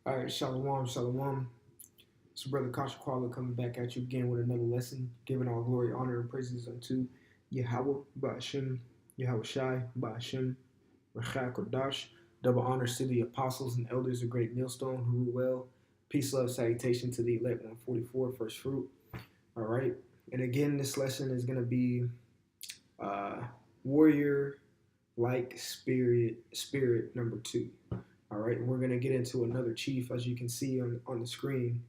All right, shalom, shalom. It's Brother Kasha Kwala coming back at you again with another lesson, giving all glory, honor, and praises unto Yahweh, Ba'ashem, Yahweh Shai, Ba'ashem, Rachai Kodash. Double honors to the apostles and elders of Great Millstone who rule well. Peace, love, salutation to the elect 144, first fruit. All right. And again, this lesson is going to be uh, warrior like spirit number 2. All right, and we're going to get into another chief, as you can see on the screen.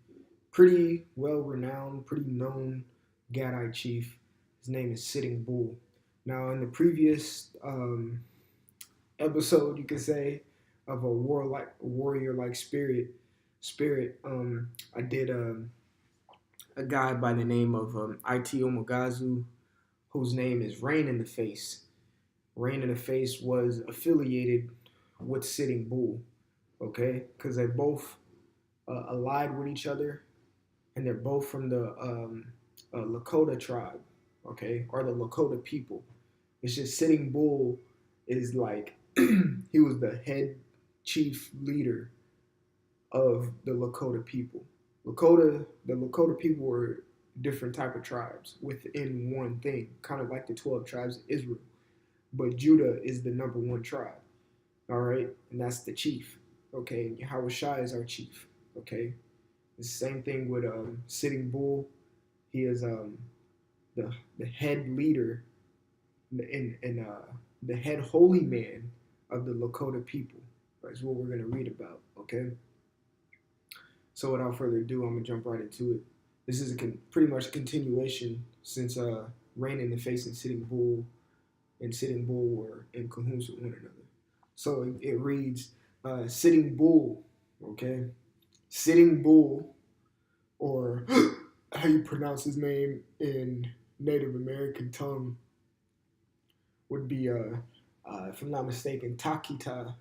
Pretty well renowned, pretty known Gadite chief. His name is Sitting Bull. Now, in the previous episode, you could say, of a warrior like spirit, I did a guy by the name of It Omogazu, whose name is Rain in the Face. Rain in the Face was affiliated with Sitting Bull, okay? Because they both allied with each other, and they're both from the Lakota tribe, okay, or the Lakota people. It's just Sitting Bull is like he was the head chief leader of the Lakota people. The Lakota people were different type of tribes within one thing, kind of like the 12 tribes of Israel. But Judah is the number one tribe, all right, and that's the chief, okay. And Yahweh Shai is our chief, okay. The same thing with Sitting Bull. He is the head leader and the head holy man of the Lakota people. That's what we're gonna read about. Okay. So without further ado, I'm gonna jump right into it. This is pretty much a continuation since Rain in the Face and Sitting Bull were in cahoots with one another. So it reads, Sitting Bull. Okay. Sitting Bull, or how you pronounce his name in Native American tongue, would be, if I'm not mistaken, Taki, Tatika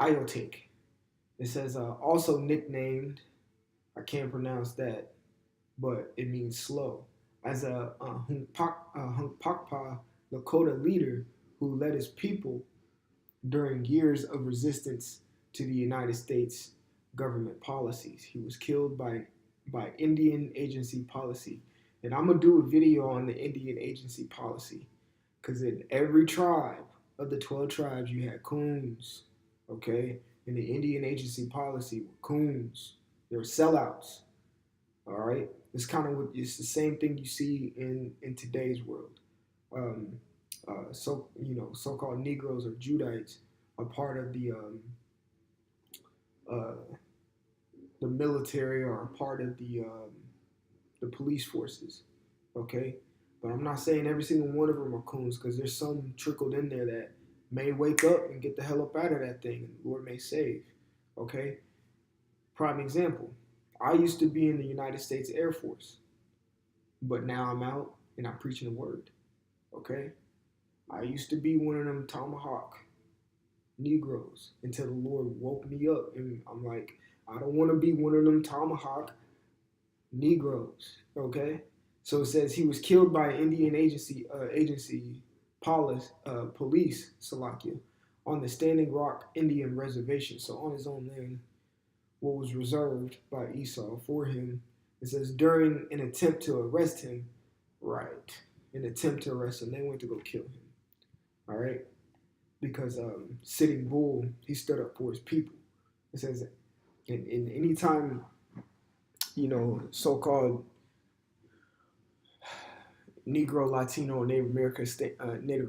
Iotik. It says, also nicknamed, I can't pronounce that, but it means slow, as a Hunkpakpa Lakota leader who led his people during years of resistance to the United States government policies. He was killed by Indian agency policy. And I'm going to do a video on the Indian agency policy, because in every tribe of the 12 tribes, you had coons, okay? In the Indian agency policy were coons. They were sellouts, all right? It's the same thing you see in today's world. So-called Negroes or Judites are part of uh, the military or are part of the police forces. Okay, but I'm not saying every single one of them are coons, because there's some trickled in there that may wake up and get the hell up out of that thing, and the Lord may save. Okay, prime example. I used to be in the United States Air Force, but now I'm out and I'm preaching the word. Okay, I used to be one of them tomahawk Negroes until the Lord woke me up, and I'm like, I don't want to be one of them tomahawk Negroes. Okay, so it says he was killed by Indian police Salakia on the Standing Rock Indian Reservation. So on his own land, what was reserved by Esau for him. It says during an attempt to arrest him, right? An attempt to arrest him, they went to go kill him. All right, because Sitting Bull, he stood up for his people. It says in any time, so-called Negro, Latino, and Native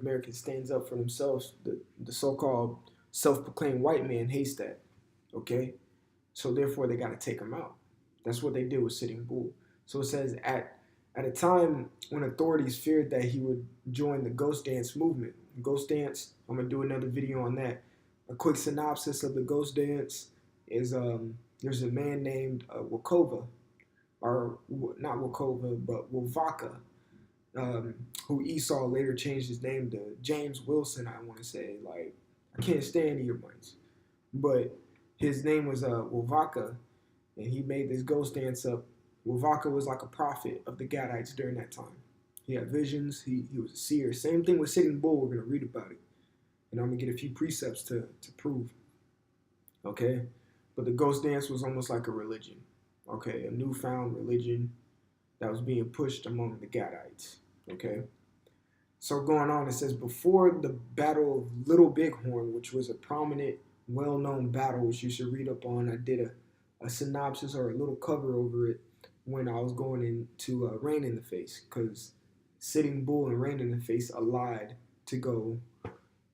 American stands up for themselves, the so-called self-proclaimed white man hates that. Okay, so therefore they got to take him out. That's what they did with Sitting Bull. So it says at a time when authorities feared that he would join the Ghost Dance movement. Ghost Dance, I'm gonna do another video on that. A quick synopsis of the Ghost Dance is there's a man named Wakova, or not Wakova, but Wavaka, who Esau later changed his name to James Wilson. I want to say, like, I can't stand Edomites, but his name was Wavaka, and he made this Ghost Dance up. Wavaka was like a prophet of the Gadites during that time. He had visions. He was a seer. Same thing with Sitting Bull. We're going to read about it. And I'm going to get a few precepts to prove. Okay? But the ghost dance was almost like a religion. Okay? A newfound religion that was being pushed among the Gadites. Okay? So going on, it says, before the Battle of Little Bighorn, which was a prominent, well-known battle, which you should read up on. I did a synopsis or a little cover over it when I was going into Rain in the Face, because Sitting Bull and Rain in the Face allied to go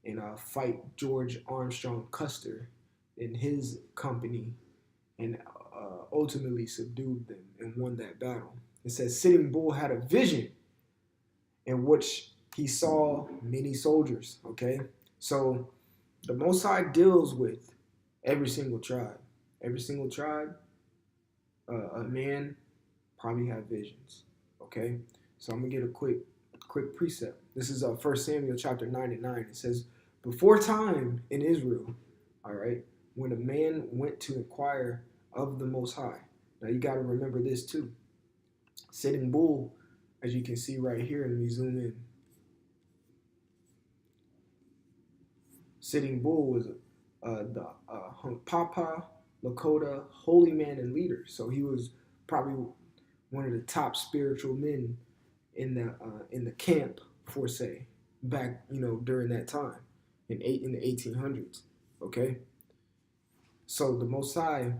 and fight George Armstrong Custer in his company, and ultimately subdued them and won that battle. It says Sitting Bull had a vision in which he saw many soldiers. Okay, so the Most High deals with every single tribe. Every single tribe, a man probably have visions. Okay, so I'm gonna get a quick precept. This is 1 Samuel chapter 99. It says, before time in Israel, all right, when a man went to inquire of the Most High. Now you got to remember this too. Sitting Bull, as you can see right here, and we zoom in. Sitting Bull was the Hunkpapa Lakota holy man and leader. So he was probably one of the top spiritual men in the camp, for say, back during that time in the 1800s. Okay, so the Most High,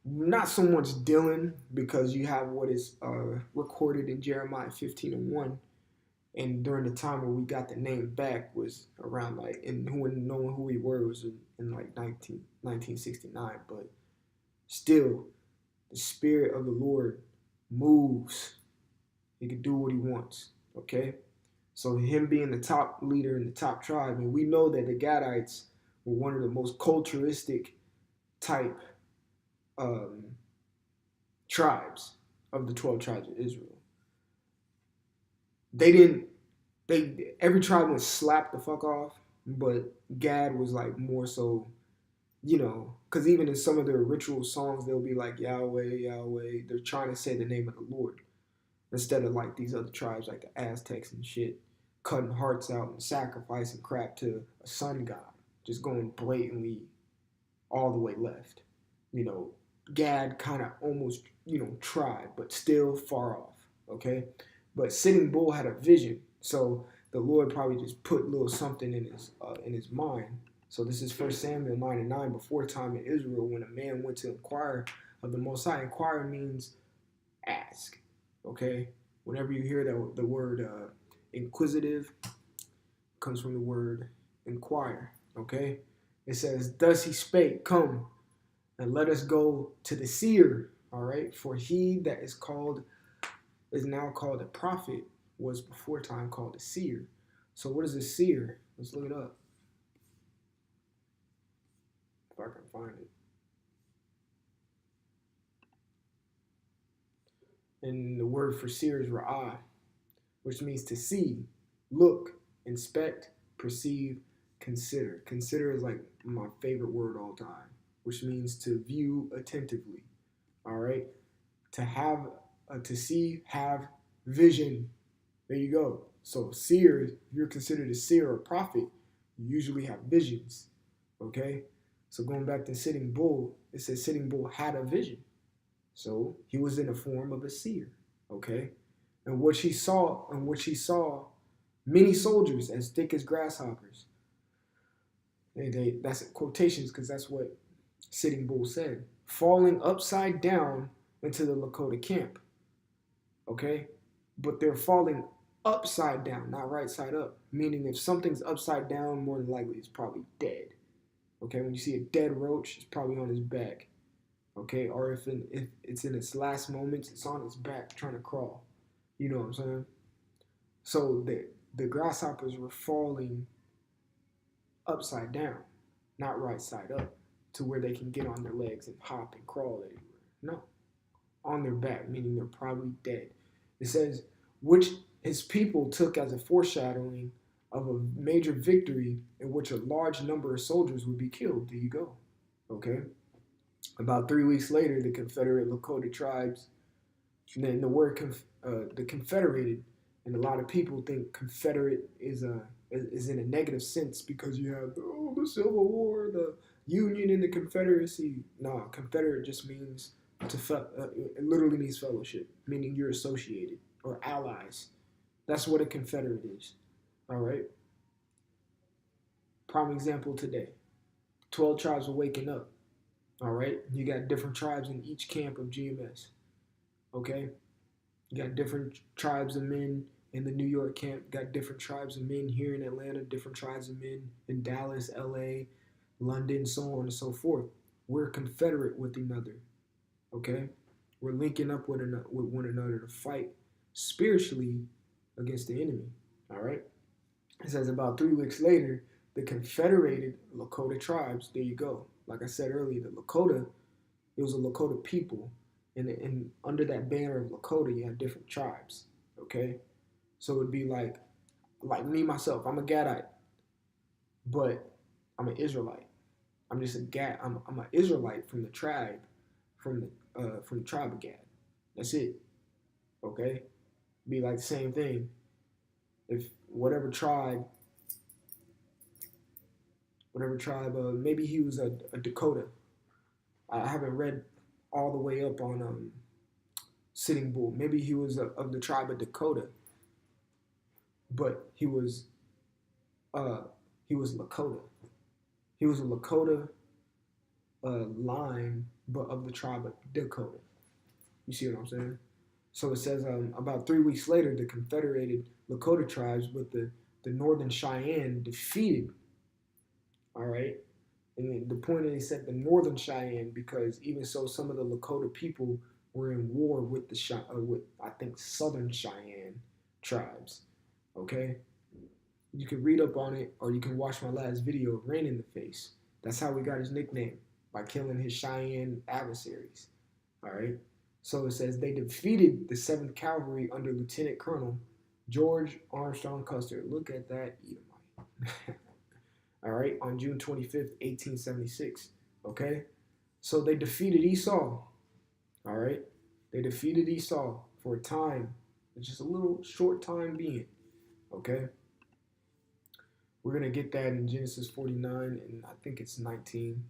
not so much dealing, because you have what is recorded in Jeremiah 15:1. And during the time when we got the name back was around and knowing who we were was in 1969. But still, the Spirit of the Lord moves. He can do what he wants. Okay? So him being the top leader in the top tribe, and we know that the Gadites were one of the most culturistic type tribes of the 12 tribes of Israel. Every tribe was slapped the fuck off, but Gad was more so, because even in some of their ritual songs, they'll be like Yahweh, Yahweh. They're trying to say the name of the Lord instead of these other tribes like the Aztecs and shit, cutting hearts out and sacrificing crap to a sun god, just going blatantly all the way left. Gad kind of almost, tried, but still far off, okay? But Sitting Bull had a vision, so the Lord probably just put a little something in his mind. So this is 1 Samuel 99, before time in Israel, when a man went to inquire of the Most High. Inquire means ask, okay? Whenever you hear the word inquisitive, comes from the word inquire, okay? It says, thus he spake, come, and let us go to the seer, all right? For he that is now called a prophet was before time called a seer. So what is a seer? Let's look it up. If I can find it. And the word for seer is ra'ah, which means to see, look, inspect, perceive, consider. Consider is my favorite word all time, which means to view attentively. All right? To have, to see, have, vision. There you go. So seers, if you're considered a seer or a prophet, you usually have visions. Okay? So going back to Sitting Bull, it says Sitting Bull had a vision. So he was in the form of a seer. Okay? And what he saw, many soldiers as thick as grasshoppers. That's quotations, because that's what Sitting Bull said. Falling upside down into the Lakota camp. Okay? But they're falling upside down, not right side up. Meaning if something's upside down, more than likely it's probably dead. Okay? When you see a dead roach, it's probably on his back. Okay? Or if it's in its last moments, it's on its back trying to crawl. You know what I'm saying? So the grasshoppers were falling upside down, not right side up, to where they can get on their legs and hop and crawl everywhere. No. On their back, meaning they're probably dead. It says, which his people took as a foreshadowing of a major victory in which a large number of soldiers would be killed. There you go. Okay? About 3 weeks later, the Confederate Lakota tribes And then the word the Confederated, and a lot of people think Confederate is in a negative sense because you have the Civil War, the Union, and the Confederacy. No, Confederate just means it literally means fellowship, meaning you're associated or allies. That's what a Confederate is. All right. Prime example today. 12 tribes are waking up. All right. You got different tribes in each camp of GMS. Okay. You got different tribes of men in the New York camp. Got different tribes of men here in Atlanta. Different tribes of men in Dallas, LA, London, so on and so forth. We're confederate with another. Okay. We're linking up with one another to fight spiritually against the enemy. All right. It says about 3 weeks later, the Confederated Lakota tribes. There you go. Like I said earlier, the Lakota, it was a Lakota people, and under that banner of Lakota, you have different tribes. Okay, so it'd be like me myself. I'm a Gadite, but I'm an Israelite. I'm just a Gad. I'm an Israelite from the tribe, from the tribe of Gad. That's it. Okay, be like the same thing. If maybe he was a Dakota. I haven't read all the way up on Sitting Bull. Maybe he was of the tribe of Dakota, but he was Lakota. He was a Lakota line, but of the tribe of Dakota. You see what I'm saying? So it says about 3 weeks later, the Confederated Lakota tribes with the Northern Cheyenne defeated. All right. And the point is, he said the Northern Cheyenne because even so, some of the Lakota people were in war with with I think Southern Cheyenne tribes. Okay, you can read up on it, or you can watch my last video of Rain in the Face. That's how we got his nickname, by killing his Cheyenne adversaries. All right. So it says they defeated the 7th Cavalry under Lieutenant Colonel George Armstrong Custer. Look at that, Edomite. All right, on June 25th, 1876. Okay, so they defeated Esau. All right, they defeated Esau for a time, just a little short time being. Okay, we're gonna get that in Genesis 49 and I think it's 19.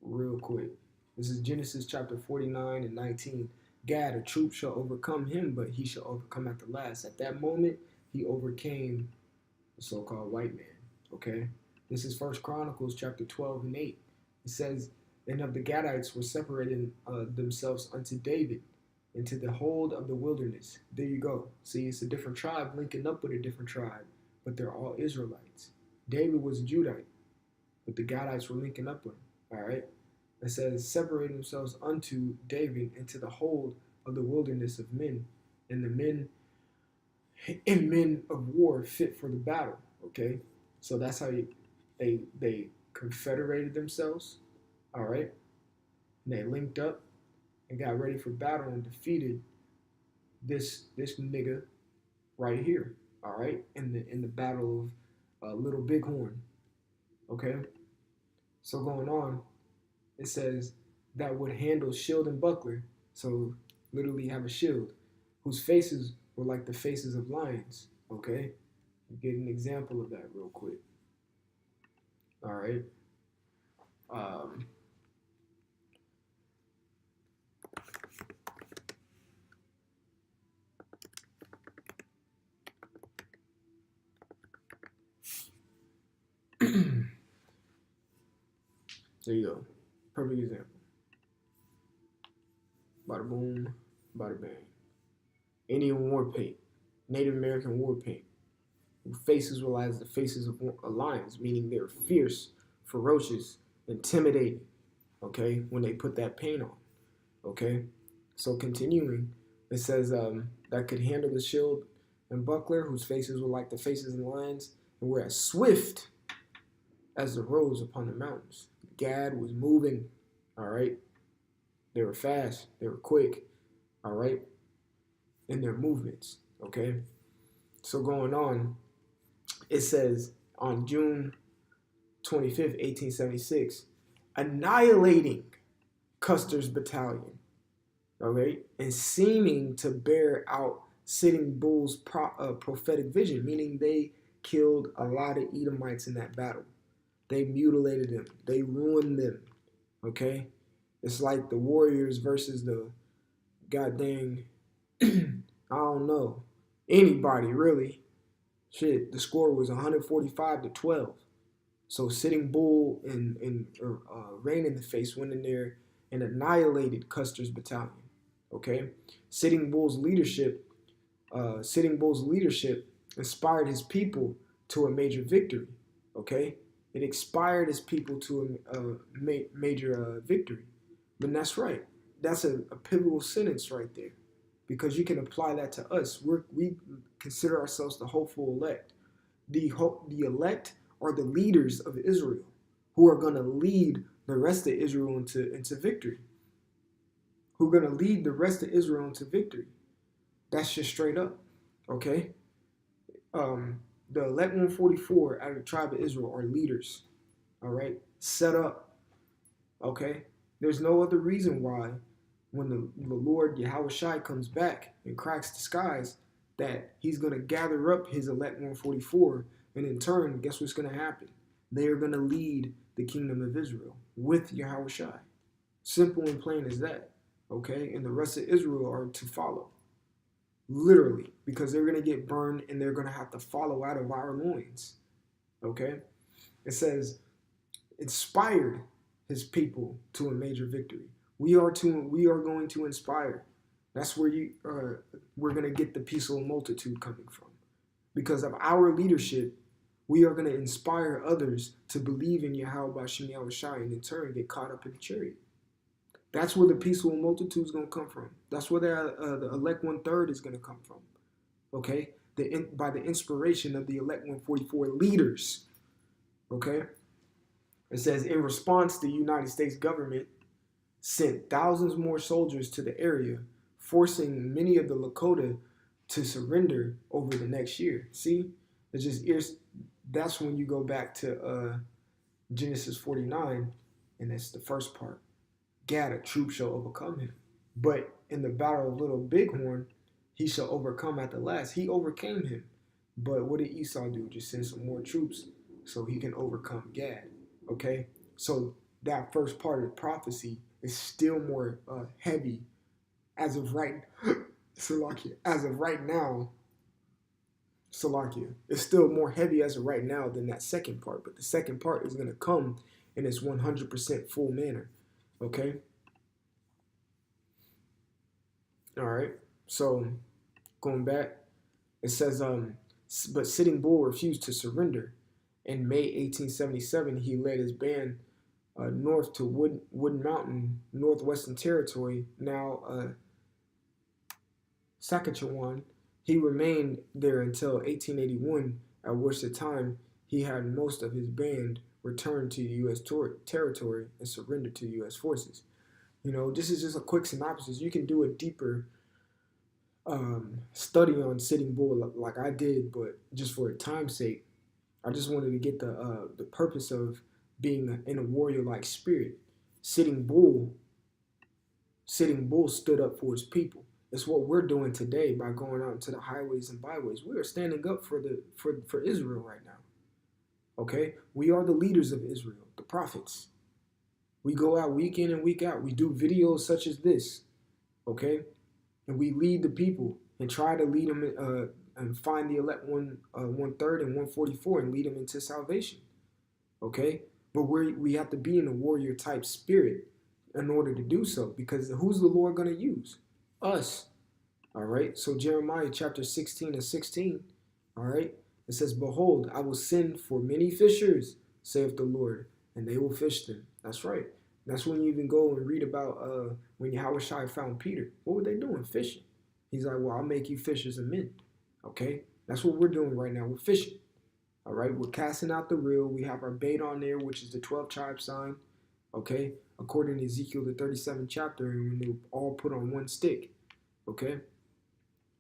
Real quick, this is Genesis chapter 49 and 19. Gad, a troop shall overcome him, but he shall overcome at the last. At that moment, he overcame the so-called white man. Okay, this is First Chronicles chapter 12 and 8. It says, and of the Gadites were separating themselves unto David into the hold of the wilderness. There you go. See, it's a different tribe linking up with a different tribe, but they're all Israelites. David was a Judite, but the Gadites were linking up with him. All right. It says, separating themselves unto David into the hold of the wilderness of men, and the men of war fit for the battle. Okay. So that's how they confederated themselves, all right? And they linked up and got ready for battle and defeated this nigga right here, all right? In the battle of Little Bighorn, okay? So going on, it says that would handle shield and buckler. So literally have a shield whose faces were like the faces of lions, okay? Get an example of that real quick. All right. There you go. Perfect example. Bada boom, bada bang. Indian war paint, Native American war paint. Faces were as the faces of lions, meaning they're fierce, ferocious, intimidating. Okay, when they put that paint on. Okay, so continuing, it says that could handle the shield and buckler, whose faces were like the faces of lions, and were as swift as the roes upon the mountains. Gad was moving. All right, they were fast, they were quick. All right, in their movements. Okay, so going on. It says on June 25th, 1876, annihilating Custer's battalion. Okay, and seeming to bear out Sitting Bull's prophetic vision, meaning they killed a lot of Edomites in that battle. They mutilated them. They ruined them. Okay, it's like the Warriors versus the goddamn I don't know anybody really. Shit, the score was 145-12. So Sitting Bull and Rain in the Face went in there and annihilated Custer's battalion. Okay, Sitting Bull's leadership, Sitting Bull's leadership inspired his people to a major victory. Okay, it inspired his people to a major victory. But that's right. That's a pivotal sentence right there, because you can apply that to us. We consider ourselves the hopeful elect. The elect are the leaders of Israel who are going to lead the rest of Israel into victory. Who are going to lead the rest of Israel into victory. That's just straight up. Okay? The elect 144 out of the tribe of Israel are leaders. All right? Set up. Okay? There's no other reason why when the Lord Yahweh Shai comes back and cracks the skies that he's going to gather up his elect 144, and in turn, guess what's going to happen? They are going to lead the kingdom of Israel with Yahweh Shai. Simple and plain as that. Okay? And the rest of Israel are to follow. Literally, because they're going to get burned and they're going to have to follow out of our loins. Okay? It says, inspired his people to a major victory. We are going to inspire. That's where we're going to get the peaceful multitude coming from. Because of our leadership, we are going to inspire others to believe in Yahweh B'Shem Yahweh Shai and in turn get caught up in the chariot. That's where the peaceful multitude is going to come from. That's where the elect 1/3 is going to come from. Okay? By the inspiration of the elect 144 leaders. Okay? It says, in response, the United States government sent thousands more soldiers to the area, forcing many of the Lakota to surrender over the next year. See? That's when you go back to Genesis 49, and that's the first part. Gad, a troop shall overcome him. But in the battle of Little Bighorn, he shall overcome at the last. He overcame him. But what did Esau do? Just send some more troops so he can overcome Gad. Okay? So that first part of the prophecy is still more heavy as of right as of right now. Salakia. It's still more heavy as of right now than that second part. But the second part is going to come in its 100% full manner. Okay? All right. So, going back, it says, but Sitting Bull refused to surrender. In May 1877, he led his band north to Wood Mountain, Northwestern Territory, now Saskatchewan. He remained there until 1881, at which time he had most of his band returned to U.S. territory and surrendered to U.S. forces. You know, this is just a quick synopsis. You can do a deeper study on Sitting Bull like I did, but just for time's sake, I just wanted to get the purpose of being in a warrior-like spirit. Sitting Bull stood up for his people. It's what we're doing today by going out into the highways and byways. We are standing up for Israel right now. Okay? We are the leaders of Israel, the prophets. We go out week in and week out. We do videos such as this. Okay? And we lead the people and try to lead them and find the elect 1/3 and 144 and lead them into salvation. Okay? But we have to be in a warrior type spirit in order to do so, because who's the Lord going to use? Us. All right? So Jeremiah chapter 16:16, all right? It says, behold, I will send for many fishers, saith the Lord, and they will fish them. That's right. That's when you even go and read about when Yahweh Shai found Peter. What were they doing? Fishing. He's like, well, I'll make you fishers of men. Okay? That's what we're doing right now. We're fishing. All right? We're casting out the reel. We have our bait on there, which is the 12 tribe sign. Okay? According to Ezekiel, the 37th chapter, and when they were all put on one stick. Okay?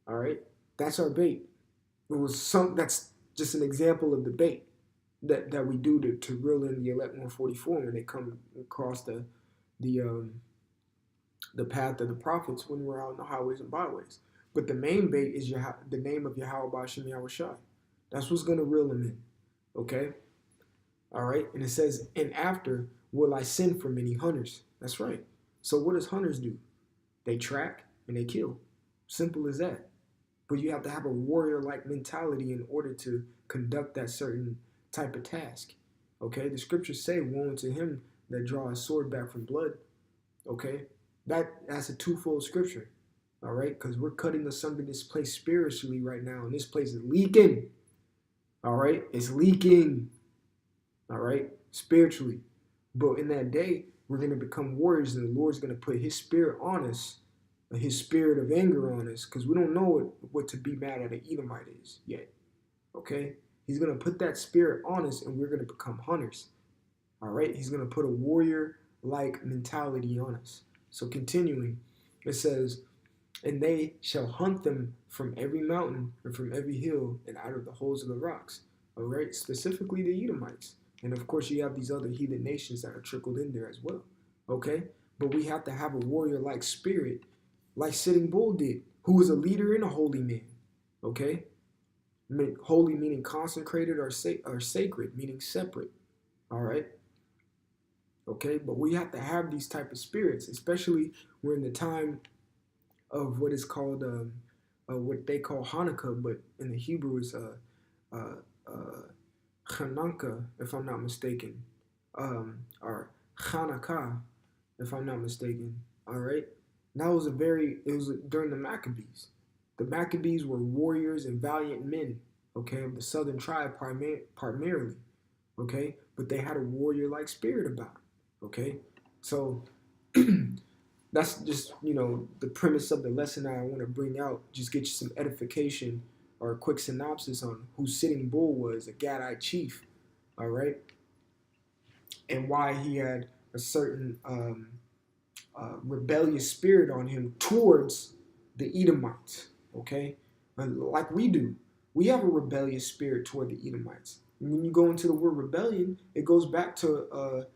All right? That's our bait. That's just an example of the bait that we do to reel in the elect 144 when they come across the the path of the prophets when we're out in the highways and byways. But the main bait is the name of Yahweh Ba'ashem Yahweh Shai. That's what's going to reel them in. Okay? All right? And it says, and after will I send for many hunters. That's right. So what does hunters do? They track and they kill. Simple as that. But you have to have a warrior-like mentality in order to conduct that certain type of task. Okay? The scriptures say, woe unto him that draw a sword back from blood. Okay? That's a twofold scripture. All right? Because we're cutting asunder this place spiritually right now, and this place is leaking. All right? It's leaking. All right? Spiritually. But in that day, we're going to become warriors, and the Lord's going to put his spirit on us, his spirit of anger on us, because we don't know what to be mad at an Edomite is yet. Okay? He's going to put that spirit on us, and we're going to become hunters. All right? He's going to put a warrior-like mentality on us. So continuing, it says, and they shall hunt them from every mountain and from every hill and out of the holes of the rocks. All right? Specifically the Edomites. And of course, you have these other heathen nations that are trickled in there as well. Okay? But we have to have a warrior-like spirit, like Sitting Bull did, who was a leader and a holy man. Okay? Holy meaning consecrated or sacred, meaning separate. All right? Okay? But we have to have these type of spirits, especially we're in the time of what is called, what they call Hanukkah, but in the Hebrew is Chanukah, if I'm not mistaken, or Hanukkah, if I'm not mistaken. All right, that was it was during the Maccabees. The Maccabees were warriors and valiant men, okay, of the southern tribe primarily, okay, but they had a warrior-like spirit about them, okay. So that's just, the premise of the lesson that I want to bring out. Just get you some edification or a quick synopsis on who Sitting Bull was, a Gadite chief, all right, and why he had a certain rebellious spirit on him towards the Edomites, okay? Like we do. We have a rebellious spirit toward the Edomites. And when you go into the word rebellion, it goes back to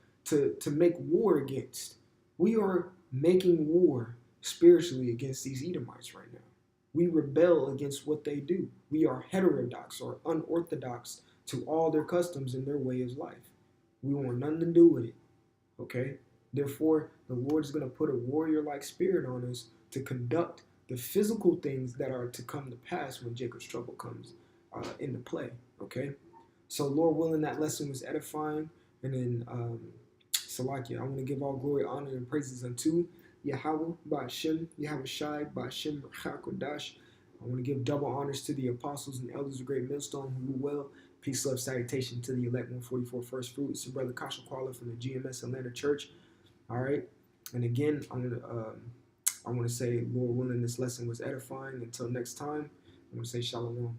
make war against. We are making war spiritually against these Edomites right now. We rebel against what they do. We are heterodox or unorthodox to all their customs and their way of life. We want nothing to do with it, okay? Therefore, the Lord is going to put a warrior-like spirit on us to conduct the physical things that are to come to pass when Jacob's trouble comes into play, okay? So, Lord willing, that lesson was edifying. And then, Salakia, I want to give all glory, honor, and praises unto Yahweh, Ba'ashem, Yahweh Shai, Ba'ashem, Rachakodash. I want to give double honors to the apostles and elders of Great Millstone who rule well. Peace, love, salutation to the elect 144 First Fruit. It's your brother Kasha Quala from the GMS Atlanta Church. All right. And again, I want to say, Lord willing, this lesson was edifying. Until next time, I want to say shalom.